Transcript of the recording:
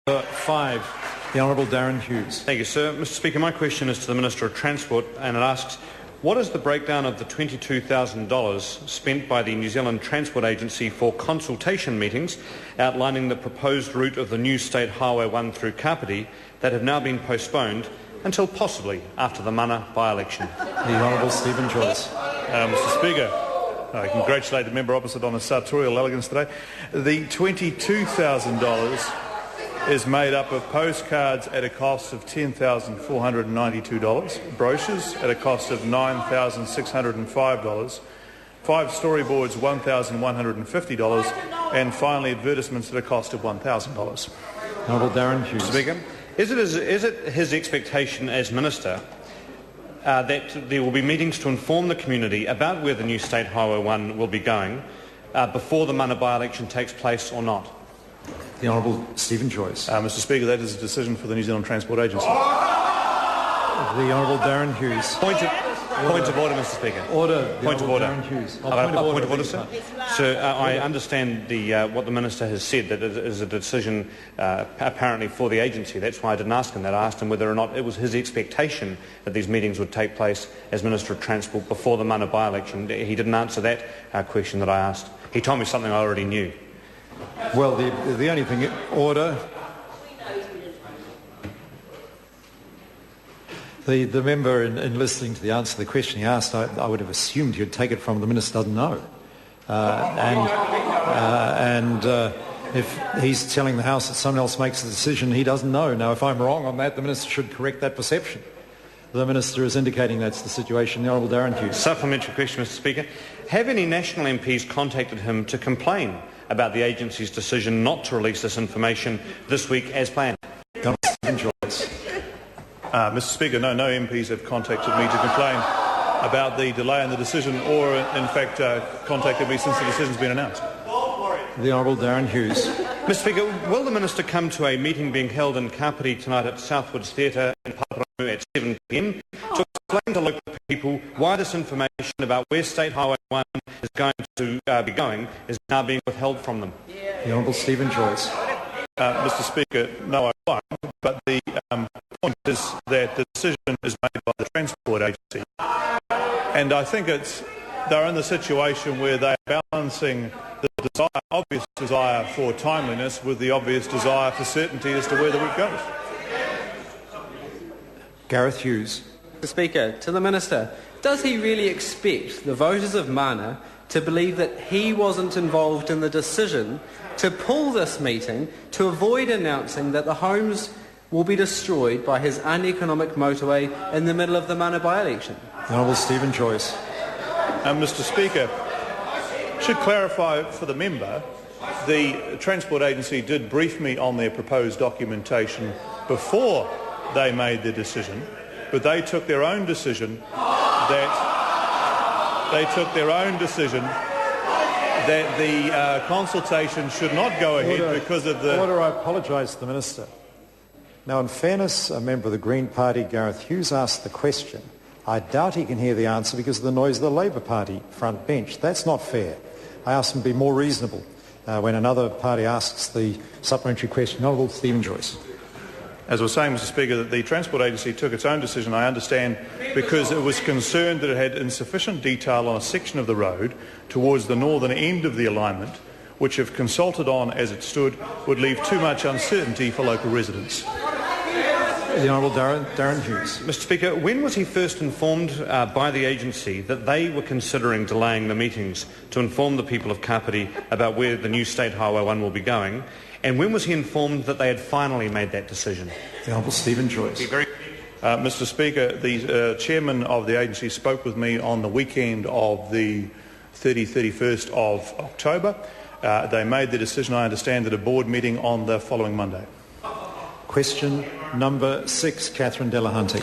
5, the Honourable Darren Hughes. Thank you, sir. Mr. Speaker, my question is to the Minister of Transport, and it asks, what is the breakdown of the $22,000 spent by the New Zealand Transport Agency for consultation meetings outlining the proposed route of the new State Highway 1 through Kapiti that have now been postponed until possibly after the Mana by-election? The Honourable Stephen Joyce. Mr. Speaker, I congratulate the member opposite on his sartorial elegance today. The $22,000 is made up of postcards at a cost of $10,492, brochures at a cost of $9,605, 5 storyboards $1,150, and finally advertisements at a cost of $1,000. Honourable Darren Hughes. Speaker, is it his expectation as Minister that there will be meetings to inform the community about where the new State Highway 1 will be going before the Mana by-election takes place or not? The Honourable Stephen Joyce. Mr. Speaker, that is a decision for the New Zealand Transport Agency. The Honourable Darren Hughes. Point of order, Mr. Speaker. Order. Point of order. Darren Hughes. Point of order, sir. Sir, I understand what the Minister has said, that it is a decision apparently for the agency. That's why I didn't ask him that. I asked him whether or not it was his expectation that these meetings would take place as Minister of Transport before the Mana by-election. He didn't answer that question that I asked. He told me something I already knew. Well, the only thing... Order. The member, in listening to the answer to the question he asked, I would have assumed he'd take it from the Minister doesn't know. If he's telling the House that someone else makes the decision, he doesn't know. Now, if I'm wrong on that, the Minister should correct that perception. The Minister is indicating that's the situation. The Honourable Darren Hughes. Supplementary question, Mr. Speaker. Have any national MPs contacted him to complain about the agency's decision not to release this information this week as planned? Mr. Speaker, no MPs have contacted me to complain about the delay in the decision or, in fact, contacted me since the decision has been announced. The Honourable Darren Hughes. Mr. Speaker, will the Minister come to a meeting being held in Kapiti tonight at Southwoods Theatre in Paramu at 7 p.m. to explain to local people why this information about where State Highway 1 is going to be going is now being withheld from them? The Honourable Stephen Joyce. Mr. Speaker, no, I won't, but the point is that the decision is made by the Transport Agency. And I think they're in the situation where they're balancing the obvious desire for timeliness with the obvious desire for certainty as to where the route goes. Gareth Hughes. Mr. Speaker, to the Minister, does he really expect the voters of Mana to believe that he wasn't involved in the decision to pull this meeting to avoid announcing that the homes will be destroyed by his uneconomic motorway in the middle of the Mana by-election? The Honourable Stephen Joyce. Mr. Speaker, should clarify for the member, the Transport Agency did brief me on their proposed documentation before they made their decision, but they took their own decision that the consultation should not go ahead because of the... Order, I apologise to the Minister. Now, in fairness, a member of the Green Party, Gareth Hughes, asked the question. I doubt he can hear the answer because of the noise of the Labour Party front bench. That's not fair. I asked him to be more reasonable when another party asks the supplementary question. Honourable Stephen Joyce. As I was saying, Mr. Speaker, that the Transport Agency took its own decision, I understand, because it was concerned that it had insufficient detail on a section of the road towards the northern end of the alignment, which, if consulted on as it stood, would leave too much uncertainty for local residents. The Honourable Darren Hughes. Mr. Speaker, when was he first informed by the agency that they were considering delaying the meetings to inform the people of Kapiti about where the new State Highway 1 will be going? And when was he informed that they had finally made that decision? The Honourable Stephen Joyce. Mr. Speaker, the chairman of the agency spoke with me on the weekend of the 31st of October. They made the decision, I understand, at a board meeting on the following Monday. Question number 6, Catherine Delahunty.